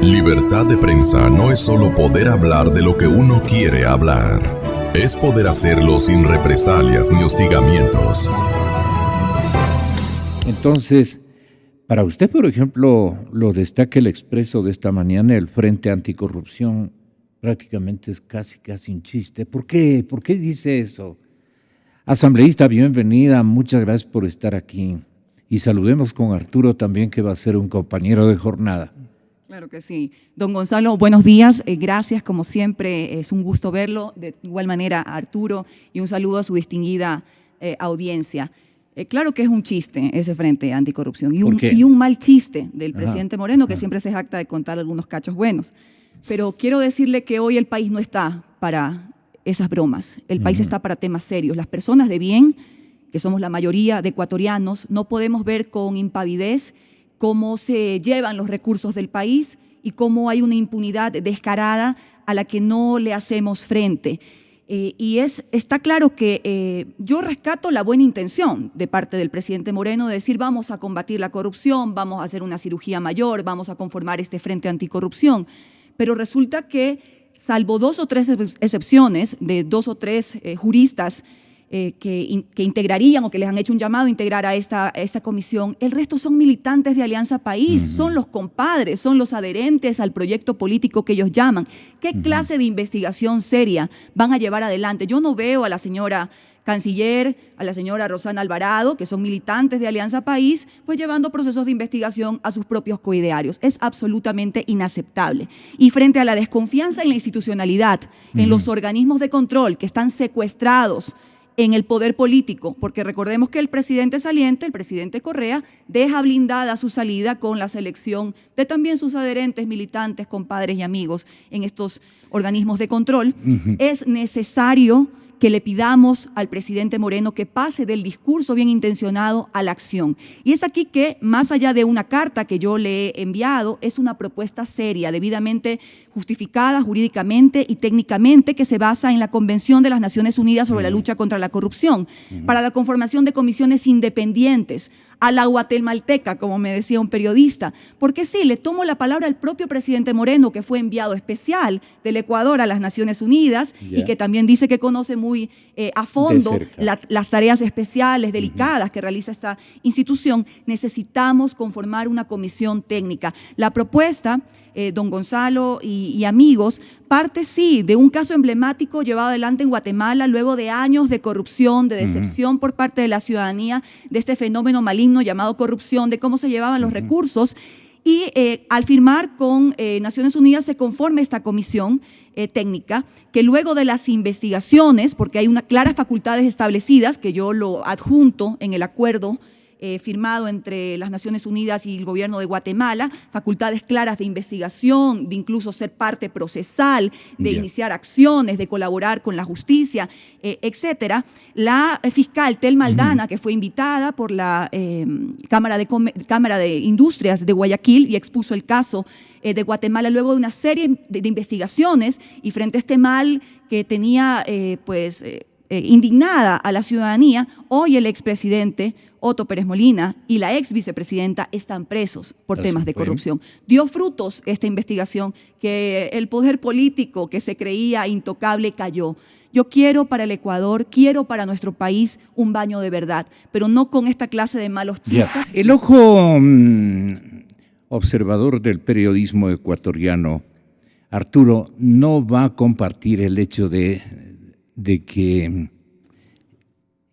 Libertad de prensa no es solo poder hablar de lo que uno quiere hablar. Es poder hacerlo sin represalias ni hostigamientos. Entonces, para usted, por ejemplo, lo destaca el Expreso de esta mañana, el Frente Anticorrupción prácticamente es casi un chiste. ¿Por qué? ¿Por qué dice eso? Asambleísta, bienvenida, muchas gracias por estar aquí. Y saludemos con Arturo también, que va a ser un compañero de jornada. Claro que sí. Don Gonzalo, buenos días. Gracias, como siempre, es un gusto verlo. De igual manera, a Arturo, y un saludo a su distinguida audiencia. Claro que es un chiste ese Frente Anticorrupción y un mal chiste del presidente Moreno, que siempre se jacta de contar algunos cachos buenos. Pero quiero decirle que hoy el país no está para esas bromas. El país está para temas serios. Las personas de bien, que somos la mayoría de ecuatorianos, no podemos ver con impavidez cómo se llevan los recursos del país y cómo hay una impunidad descarada a la que no le hacemos frente. Está claro que yo rescato la buena intención de parte del presidente Moreno de decir vamos a combatir la corrupción, vamos a hacer una cirugía mayor, vamos a conformar este Frente Anticorrupción, pero resulta que salvo 2 o 3 excepciones de 2 o 3 juristas que integrarían o que les han hecho un llamado a integrar a esta comisión, el resto son militantes de Alianza País, son los compadres, son los adherentes al proyecto político que ellos llaman. ¿Qué clase de investigación seria van a llevar adelante? Yo no veo a la señora canciller, a la señora Rosana Alvarado, que son militantes de Alianza País, pues llevando procesos de investigación a sus propios coidearios. Es absolutamente inaceptable. Y frente a la desconfianza en la institucionalidad, en los organismos de control que están secuestrados en el poder político, porque recordemos que el presidente saliente, el presidente Correa, deja blindada su salida con la selección de también sus adherentes, militantes, compadres y amigos en estos organismos de control. Es necesario que le pidamos al presidente Moreno que pase del discurso bien intencionado a la acción. Y es aquí que, más allá de una carta que yo le he enviado, es una propuesta seria, debidamente justificada jurídicamente y técnicamente, que se basa en la Convención de las Naciones Unidas sobre la lucha contra la corrupción, para la conformación de comisiones independientes, a la guatemalteca, como me decía un periodista. Porque sí, le tomo la palabra al propio presidente Moreno, que fue enviado especial del Ecuador a las Naciones Unidas y que también dice que conoce muy a fondo las tareas especiales, delicadas que realiza esta institución. Necesitamos conformar una comisión técnica. La propuesta, don Gonzalo y amigos, parte sí de un caso emblemático llevado adelante en Guatemala luego de años de corrupción, de decepción por parte de la ciudadanía de este fenómeno maligno llamado corrupción, de cómo se llevaban los recursos. Y al firmar con Naciones Unidas se conforma esta comisión técnica que luego de las investigaciones, porque hay unas claras facultades establecidas, que yo lo adjunto en el acuerdo firmado entre las Naciones Unidas y el gobierno de Guatemala, facultades claras de investigación, de incluso ser parte procesal, de iniciar acciones, de colaborar con la justicia, etcétera. La fiscal Telma Aldana, que fue invitada por la Cámara de Industrias de Guayaquil y expuso el caso de Guatemala luego de una serie de investigaciones y frente a este mal que tenía indignada a la ciudadanía, hoy el expresidente Otto Pérez Molina y la ex vicepresidenta están presos por temas de corrupción. Dio frutos esta investigación, que el poder político que se creía intocable cayó. Yo quiero para el Ecuador, quiero para nuestro país un baño de verdad, pero no con esta clase de malos chistes. El ojo observador del periodismo ecuatoriano, Arturo, no va a compartir el hecho de que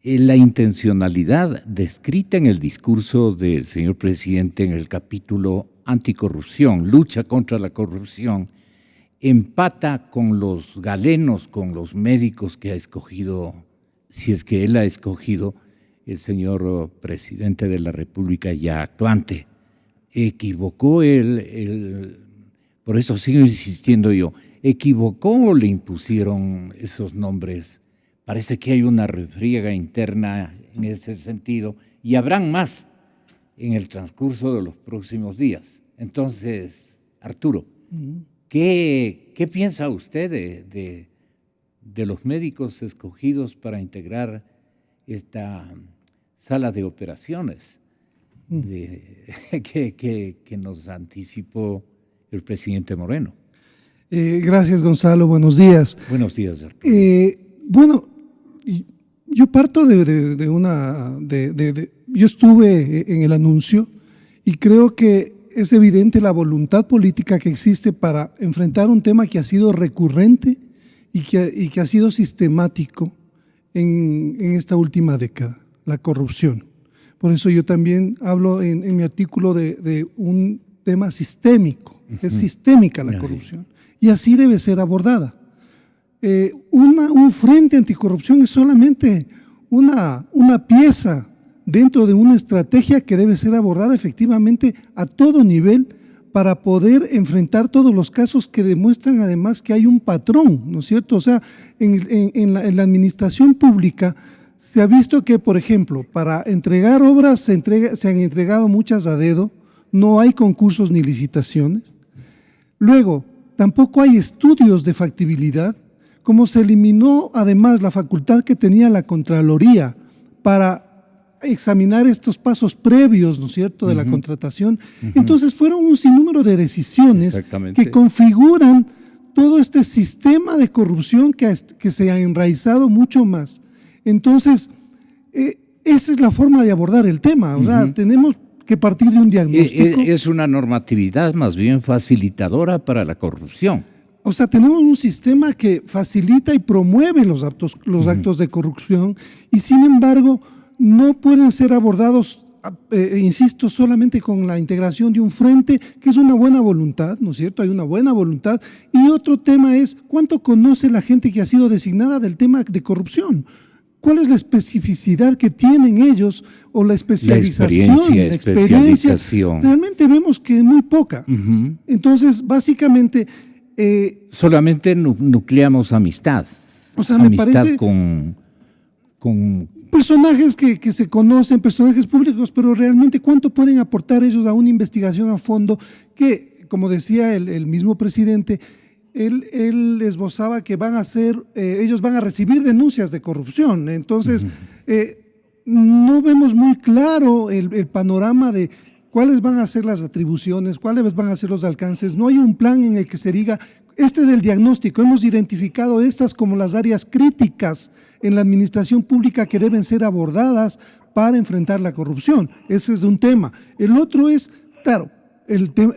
la intencionalidad descrita en el discurso del señor presidente en el capítulo anticorrupción, lucha contra la corrupción, empata con los galenos, con los médicos que ha escogido, si es que él ha escogido, el señor presidente de la República ya actuante. Equivocó por eso sigo insistiendo yo, equivocó o le impusieron esos nombres. Parece que hay una refriega interna en ese sentido y habrán más en el transcurso de los próximos días. Entonces, Arturo, ¿qué piensa usted de los médicos escogidos para integrar esta sala de operaciones que nos anticipó el presidente Moreno. Gracias, Gonzalo. Buenos días. Buenos días, Arturo. Bueno, yo parto yo estuve en el anuncio y creo que es evidente la voluntad política que existe para enfrentar un tema que ha sido recurrente y que ha sido sistemático en esta última década, la corrupción. Por eso yo también hablo en mi artículo de un tema sistémico, es sistémica la corrupción y así debe ser abordada. Un frente anticorrupción es solamente una pieza dentro de una estrategia que debe ser abordada efectivamente a todo nivel para poder enfrentar todos los casos que demuestran además que hay un patrón, ¿no es cierto? O sea, en la administración pública se ha visto que, por ejemplo, para entregar obras se han entregado muchas a dedo, no hay concursos ni licitaciones. Luego, tampoco hay estudios de factibilidad, como se eliminó además la facultad que tenía la Contraloría para examinar estos pasos previos, ¿no es cierto?, de la contratación. Entonces fueron un sinnúmero de decisiones que configuran todo este sistema de corrupción que se ha enraizado mucho más. Entonces, esa es la forma de abordar el tema. O sea, tenemos que partir de un diagnóstico. Es una normatividad más bien facilitadora para la corrupción. O sea, tenemos un sistema que facilita y promueve los actos de corrupción y sin embargo no pueden ser abordados, insisto, solamente con la integración de un frente, que es una buena voluntad, ¿no es cierto? Hay una buena voluntad. Y otro tema es, ¿cuánto conoce la gente que ha sido designada del tema de corrupción? ¿Cuál es la especificidad que tienen ellos o la especialización, la experiencia? Realmente vemos que es muy poca. Entonces, básicamente solamente nucleamos amistad. O sea, me parece con personajes que se conocen, personajes públicos, pero realmente cuánto pueden aportar ellos a una investigación a fondo que, como decía el mismo presidente, él esbozaba que ellos van a recibir denuncias de corrupción. Entonces, no vemos muy claro el panorama de cuáles van a ser las atribuciones, cuáles van a ser los alcances. No hay un plan en el que se diga, este es el diagnóstico, hemos identificado estas como las áreas críticas en la administración pública que deben ser abordadas para enfrentar la corrupción. Ese es un tema. El otro es, claro,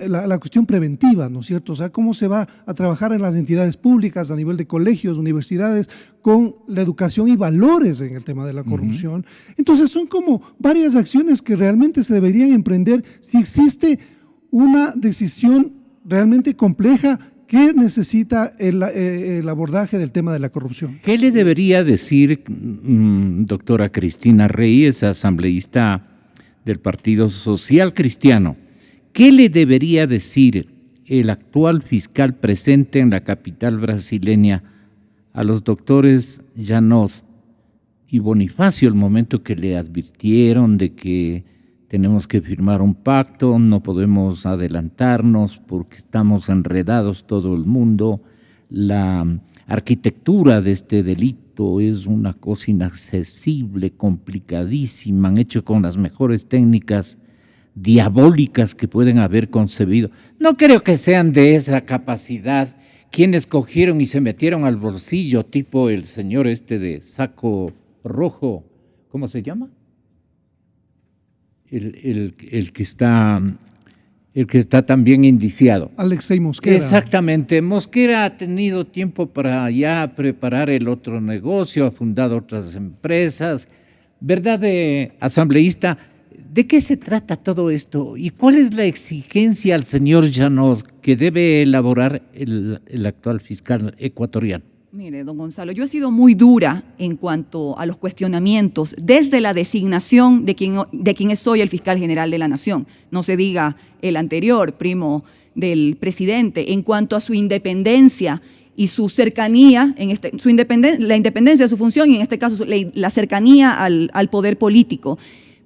la cuestión preventiva, ¿no es cierto? O sea, cómo se va a trabajar en las entidades públicas a nivel de colegios, universidades, con la educación y valores en el tema de la corrupción. Entonces son como varias acciones que realmente se deberían emprender si existe una decisión realmente compleja que necesita el abordaje del tema de la corrupción. ¿Qué le debería decir, doctora Cristina Reyes, asambleísta del Partido Social Cristiano? ¿Qué le debería decir el actual fiscal presente en la capital brasileña a los doctores Janot y Bonifacio el momento que le advirtieron de que tenemos que firmar un pacto, no podemos adelantarnos porque estamos enredados todo el mundo, la arquitectura de este delito es una cosa inaccesible, complicadísima, han hecho con las mejores técnicas diabólicas que pueden haber concebido? No creo que sean de esa capacidad quienes cogieron y se metieron al bolsillo, tipo el señor de saco rojo, ¿cómo se llama? El que está también indiciado. Alexei Mosquera. Exactamente. Mosquera ha tenido tiempo para ya preparar el otro negocio, ha fundado otras empresas. ¿Verdad, asambleísta? ¿De qué se trata todo esto? ¿Y cuál es la exigencia al señor Janot que debe elaborar el actual fiscal ecuatoriano? Mire, don Gonzalo, yo he sido muy dura en cuanto a los cuestionamientos desde la designación de quien es hoy el fiscal general de la Nación. No se diga el anterior, primo del presidente, en cuanto a su independencia y su cercanía, la independencia de su función y en este caso la cercanía al poder político.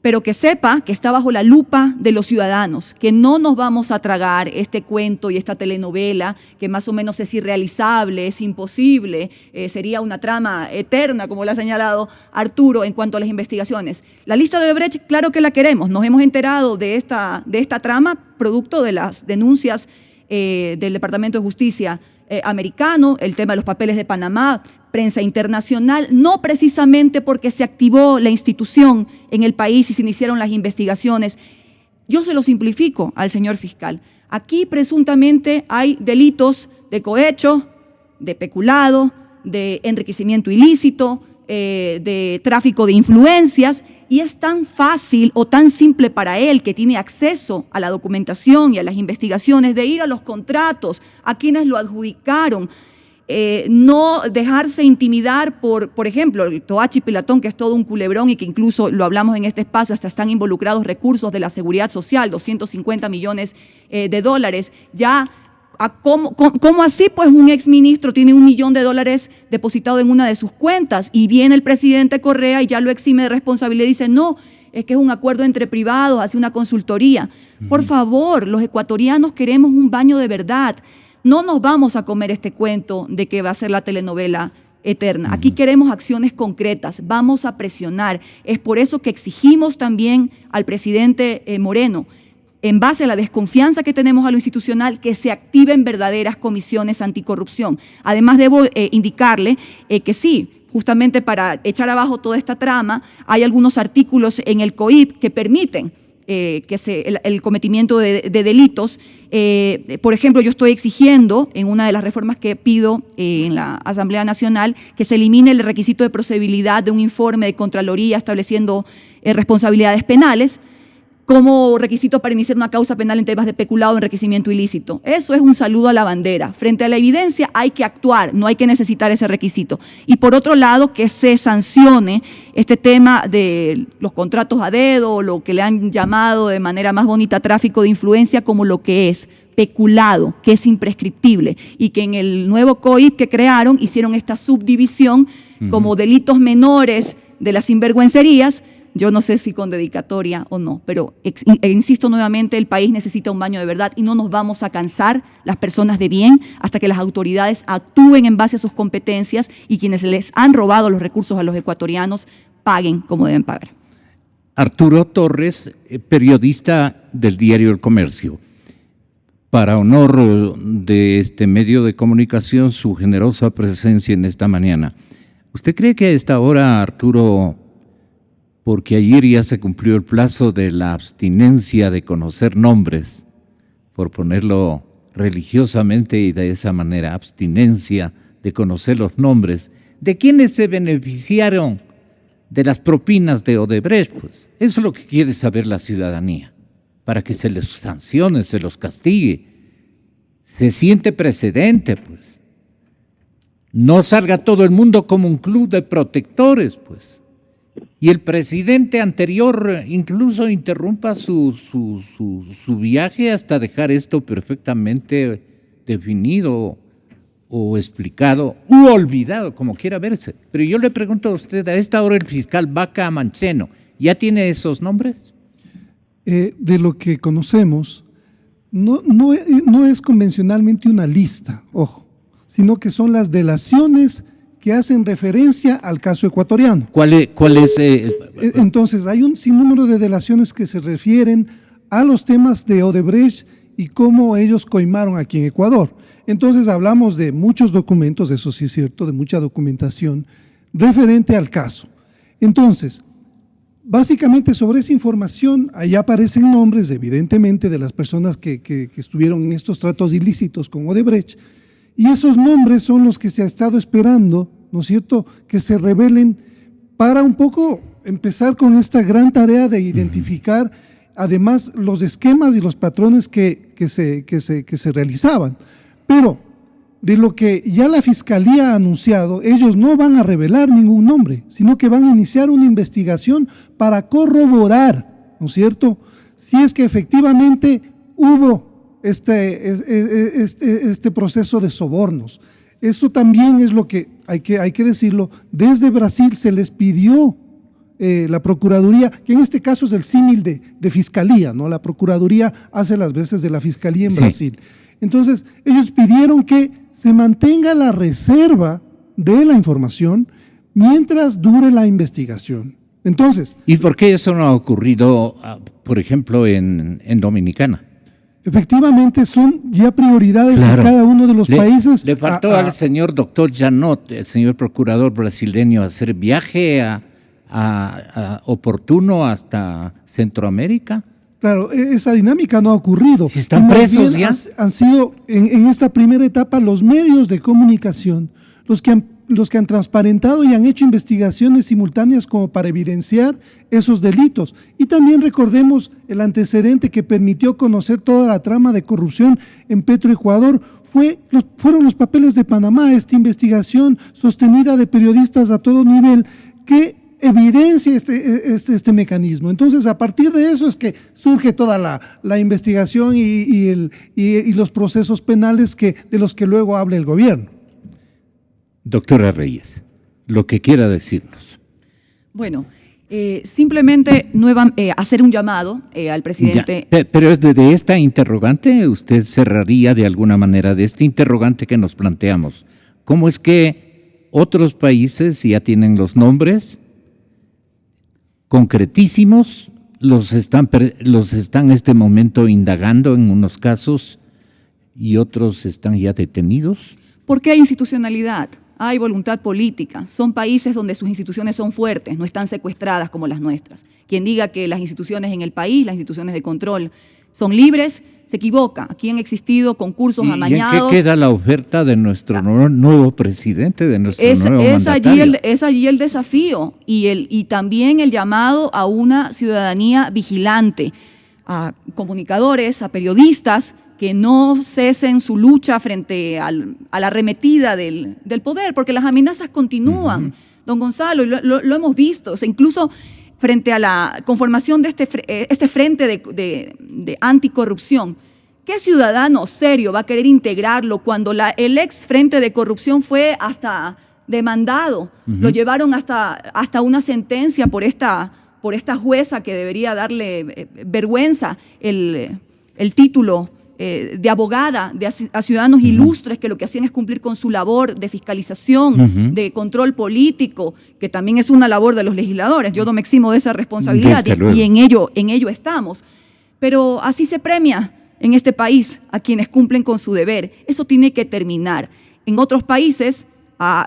Pero que sepa que está bajo la lupa de los ciudadanos, que no nos vamos a tragar este cuento y esta telenovela que más o menos es irrealizable, es imposible, sería una trama eterna, como lo ha señalado Arturo, en cuanto a las investigaciones. La lista de Odebrecht, claro que la queremos, nos hemos enterado de esta trama producto de las denuncias del Departamento de Justicia americano, el tema de los papeles de Panamá, prensa internacional, no precisamente porque se activó la institución en el país y se iniciaron las investigaciones. Yo se lo simplifico al señor fiscal. Aquí presuntamente hay delitos de cohecho, de peculado, de enriquecimiento ilícito, de tráfico de influencias, y es tan fácil o tan simple para él, que tiene acceso a la documentación y a las investigaciones, de ir a los contratos, a quienes lo adjudicaron, no dejarse intimidar por ejemplo, el Toachi Pilatón, que es todo un culebrón y que incluso lo hablamos en este espacio, hasta están involucrados recursos de la Seguridad Social, 250 millones de dólares, ya. ¿Cómo así? Pues un exministro tiene $1 millón depositado en una de sus cuentas y viene el presidente Correa y ya lo exime de responsabilidad y dice, no, es que es un acuerdo entre privados, hace una consultoría. Por favor, los ecuatorianos queremos un baño de verdad. No nos vamos a comer este cuento de que va a ser la telenovela eterna. Aquí queremos acciones concretas, vamos a presionar. Es por eso que exigimos también al presidente Moreno, en base a la desconfianza que tenemos a lo institucional, que se activen verdaderas comisiones anticorrupción. Además, debo indicarle que sí, justamente para echar abajo toda esta trama, hay algunos artículos en el COIP que permiten el cometimiento de delitos. Por ejemplo, yo estoy exigiendo, en una de las reformas que pido en la Asamblea Nacional, que se elimine el requisito de procedibilidad de un informe de Contraloría estableciendo responsabilidades penales, como requisito para iniciar una causa penal en temas de peculado o enriquecimiento ilícito. Eso es un saludo a la bandera. Frente a la evidencia hay que actuar, no hay que necesitar ese requisito. Y por otro lado, que se sancione este tema de los contratos a dedo, lo que le han llamado de manera más bonita tráfico de influencia, como lo que es peculado, que es imprescriptible, y que en el nuevo COIP que crearon hicieron esta subdivisión como delitos menores de las sinvergüencerías. Yo no sé si con dedicatoria o no, pero insisto nuevamente, el país necesita un baño de verdad y no nos vamos a cansar, las personas de bien, hasta que las autoridades actúen en base a sus competencias y quienes les han robado los recursos a los ecuatorianos paguen como deben pagar. Arturo Torres, periodista del diario El Comercio. Para honor de este medio de comunicación, su generosa presencia en esta mañana. ¿Usted cree que a esta hora, Arturo, porque ayer ya se cumplió el plazo de la abstinencia de conocer nombres, por ponerlo religiosamente y de esa manera, abstinencia de conocer los nombres de quienes se beneficiaron de las propinas de Odebrecht? Pues eso es lo que quiere saber la ciudadanía, para que se les sancione, se los castigue, se siente precedente, pues. No salga todo el mundo como un club de protectores, pues. Y el presidente anterior incluso interrumpa su viaje hasta dejar esto perfectamente definido o explicado u olvidado, como quiera verse. Pero yo le pregunto a usted, a esta hora el fiscal Vaca Mancheno, ¿ya tiene esos nombres? De lo que conocemos, no es convencionalmente una lista, ojo, sino que son las delaciones que hacen referencia al caso ecuatoriano. ¿Cuál es? Entonces, hay un sinnúmero de delaciones que se refieren a los temas de Odebrecht y cómo ellos coimaron aquí en Ecuador. Entonces, hablamos de muchos documentos, eso sí es cierto, de mucha documentación referente al caso. Entonces, básicamente sobre esa información, ahí aparecen nombres, evidentemente, de las personas que estuvieron en estos tratos ilícitos con Odebrecht, y esos nombres son los que se ha estado esperando, ¿no es cierto?, que se revelen para un poco empezar con esta gran tarea de identificar, además, los esquemas y los patrones que se realizaban. Pero de lo que ya la Fiscalía ha anunciado, ellos no van a revelar ningún nombre, sino que van a iniciar una investigación para corroborar, ¿no es cierto?, si es que efectivamente hubo este proceso de sobornos. Eso también es lo que hay que decirlo. Desde Brasil se les pidió la Procuraduría, que en este caso es el símil de Fiscalía, ¿no? La Procuraduría hace las veces de la Fiscalía en Brasil. Entonces, ellos pidieron que se mantenga la reserva de la información mientras dure la investigación. Entonces, ¿y por qué eso no ha ocurrido, por ejemplo, en Dominicana? efectivamente son ya prioridades Claro. en cada uno de los países. Le faltó al señor doctor Janot, el señor procurador brasileño, hacer viaje oportuno hasta Centroamérica. Claro, esa dinámica no ha ocurrido. Si están Más presos bien ya. Han sido en esta primera etapa los medios de comunicación los que han transparentado y han hecho investigaciones simultáneas como para evidenciar esos delitos. Y también recordemos el antecedente que permitió conocer toda la trama de corrupción en Petroecuador. Fueron los papeles de Panamá, esta investigación sostenida de periodistas a todo nivel que evidencia este mecanismo. Entonces, a partir de eso es que surge toda la investigación y los procesos penales de los que luego habla el gobierno. Doctora Reyes, lo que quiera decirnos. Bueno, simplemente hacer un llamado al presidente. Ya, pero es de esta interrogante, usted cerraría de alguna manera de este interrogante que nos planteamos. ¿Cómo es que otros países ya tienen los nombres concretísimos, los están en este momento indagando en unos casos y otros están ya detenidos? Porque hay institucionalidad, hay voluntad política. Son países donde sus instituciones son fuertes, no están secuestradas como las nuestras. Quien diga que las instituciones en el país, las instituciones de control, son libres, se equivoca. Aquí han existido concursos amañados. ¿Y en qué queda la oferta de nuestro nuevo presidente, de nuestro nuevo mandatario? Es allí el desafío y también el llamado a una ciudadanía vigilante, a comunicadores, a periodistas, que no cesen su lucha frente a la arremetida del poder, porque las amenazas continúan. Don Gonzalo, lo hemos visto, o sea, incluso frente a la conformación de este frente de anticorrupción. ¿Qué ciudadano serio va a querer integrarlo cuando el ex frente de corrupción fue hasta demandado? Lo llevaron hasta una sentencia por esta jueza que debería darle vergüenza el título de abogada a ciudadanos ilustres que lo que hacían es cumplir con su labor de fiscalización, de control político, que también es una labor de los legisladores. Yo no me eximo de esa responsabilidad y en ello estamos. Pero así se premia en este país a quienes cumplen con su deber. Eso tiene que terminar. En otros países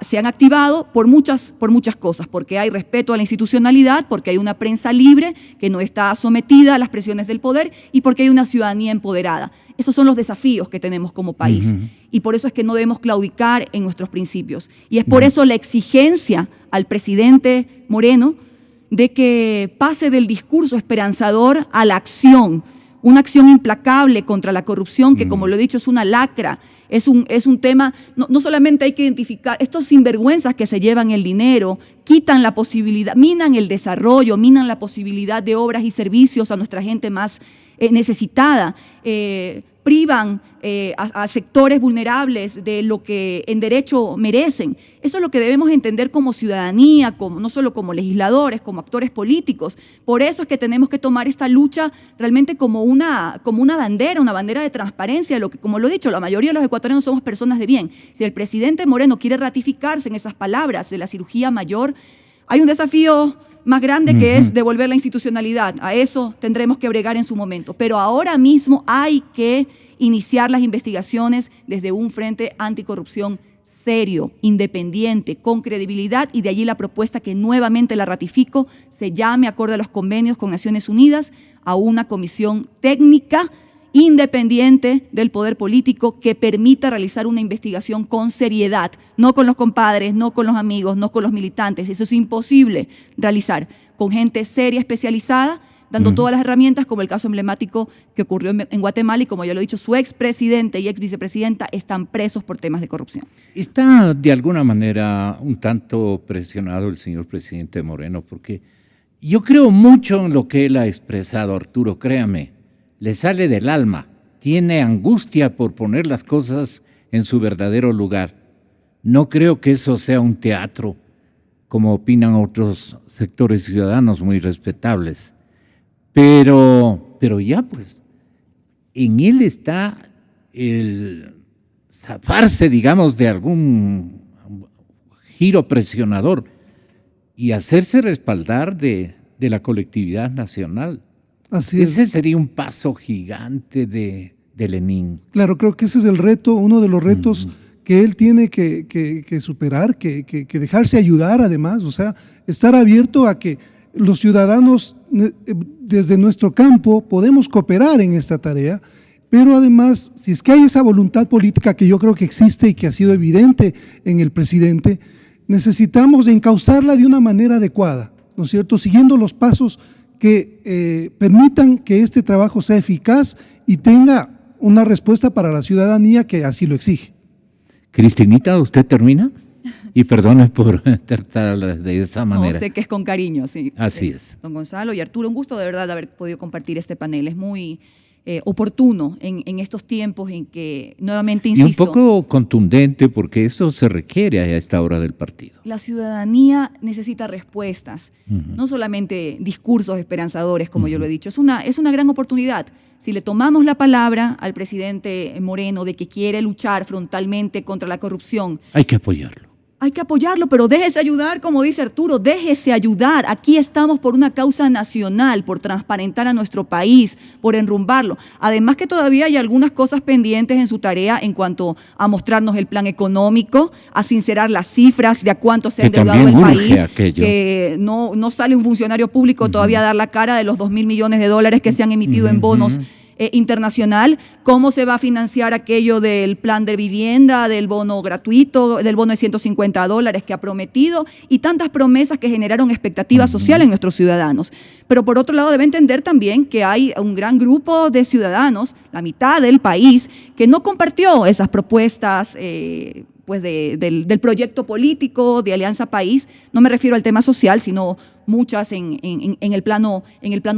se han activado por muchas cosas, porque hay respeto a la institucionalidad, porque hay una prensa libre que no está sometida a las presiones del poder y porque hay una ciudadanía empoderada. Esos son los desafíos que tenemos como país y por eso es que no debemos claudicar en nuestros principios. Y es por eso la exigencia al presidente Moreno de que pase del discurso esperanzador a la acción, una acción implacable contra la corrupción que, como lo he dicho, es una lacra. Es un tema, no solamente hay que identificar, estos sinvergüenzas que se llevan el dinero, quitan la posibilidad, minan el desarrollo, minan la posibilidad de obras y servicios a nuestra gente más necesitada, privan a sectores vulnerables de lo que en derecho merecen. Eso es lo que debemos entender como ciudadanía, no solo como legisladores, como actores políticos. Por eso es que tenemos que tomar esta lucha realmente como una bandera de transparencia, como lo he dicho, la mayoría de los ecuatorianos somos personas de bien. Si el presidente Moreno quiere ratificarse en esas palabras de la cirugía mayor, hay un desafío más grande que es devolver la institucionalidad. A eso tendremos que bregar en su momento. Pero ahora mismo hay que iniciar las investigaciones desde un frente anticorrupción serio, independiente, con credibilidad, y de allí la propuesta que nuevamente la ratifico, se llame, acorde a los convenios con Naciones Unidas, a una comisión técnica independiente del poder político que permita realizar una investigación con seriedad, no con los compadres, no con los amigos, no con los militantes. Eso es imposible realizar con gente seria, especializada, dando todas las herramientas, como el caso emblemático que ocurrió en Guatemala y, como ya lo he dicho, su expresidente y exvicepresidenta están presos por temas de corrupción. Está de alguna manera un tanto presionado el señor presidente Moreno, porque yo creo mucho en lo que él ha expresado, Arturo, créame. Le sale del alma, tiene angustia por poner las cosas en su verdadero lugar. No creo que eso sea un teatro, como opinan otros sectores ciudadanos muy respetables. Pero ya pues, en él está el zafarse, digamos, de algún giro presionador y hacerse respaldar de la colectividad nacional. Así es. Ese sería un paso gigante de Lenin. Claro, creo que ese es el reto, uno de los retos que él tiene que superar, que dejarse ayudar además, o sea, estar abierto a que los ciudadanos desde nuestro campo podemos cooperar en esta tarea, pero además, si es que hay esa voluntad política que yo creo que existe y que ha sido evidente en el presidente, necesitamos encauzarla de una manera adecuada, ¿no es cierto?, siguiendo los pasos que permitan que este trabajo sea eficaz y tenga una respuesta para la ciudadanía que así lo exige. Cristinita, ¿usted termina? Y perdone por tratarla de esa manera. No, sé que es con cariño, sí. Así es. Don Gonzalo y Arturo, un gusto de verdad haber podido compartir este panel. Es muy oportuno en estos tiempos en que, nuevamente insisto… Y un poco contundente, porque eso se requiere a esta hora del partido. La ciudadanía necesita respuestas, no solamente discursos esperanzadores, como yo lo he dicho. Es una gran oportunidad. Si le tomamos la palabra al presidente Moreno de que quiere luchar frontalmente contra la corrupción… Hay que apoyarlo. Hay que apoyarlo, pero déjese ayudar, como dice Arturo, déjese ayudar. Aquí estamos por una causa nacional, por transparentar a nuestro país, por enrumbarlo. Además que todavía hay algunas cosas pendientes en su tarea en cuanto a mostrarnos el plan económico, a sincerar las cifras de a cuánto se ha endeudado el país. Que no sale un funcionario público todavía a dar la cara de los 2.000 millones de dólares que se han emitido en bonos internacional, cómo se va a financiar aquello del plan de vivienda, del bono gratuito, del bono de $150 que ha prometido y tantas promesas que generaron expectativa social en nuestros ciudadanos. Pero por otro lado debe entender también que hay un gran grupo de ciudadanos, la mitad del país, que no compartió esas propuestas pues del proyecto político de Alianza País. No me refiero al tema social, sino muchas en el plano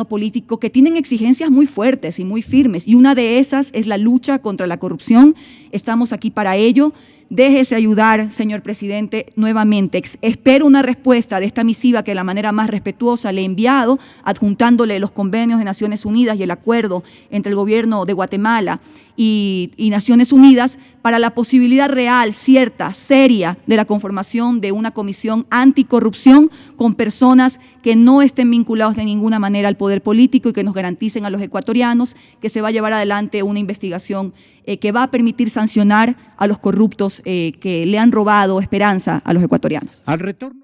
político que tienen exigencias muy fuertes y muy firmes. Y una de esas es la lucha contra la corrupción. Estamos aquí para ello. Déjese ayudar, señor presidente, nuevamente. Espero una respuesta de esta misiva que de la manera más respetuosa le he enviado, adjuntándole los convenios de Naciones Unidas y el acuerdo entre el gobierno de Guatemala y Naciones Unidas para la posibilidad real, cierta, seria de la conformación de una comisión anticorrupción con personas que no estén vinculados de ninguna manera al poder político y que nos garanticen a los ecuatorianos que se va a llevar adelante una investigación que va a permitir sancionar a los corruptos que le han robado esperanza a los ecuatorianos. Al retorno.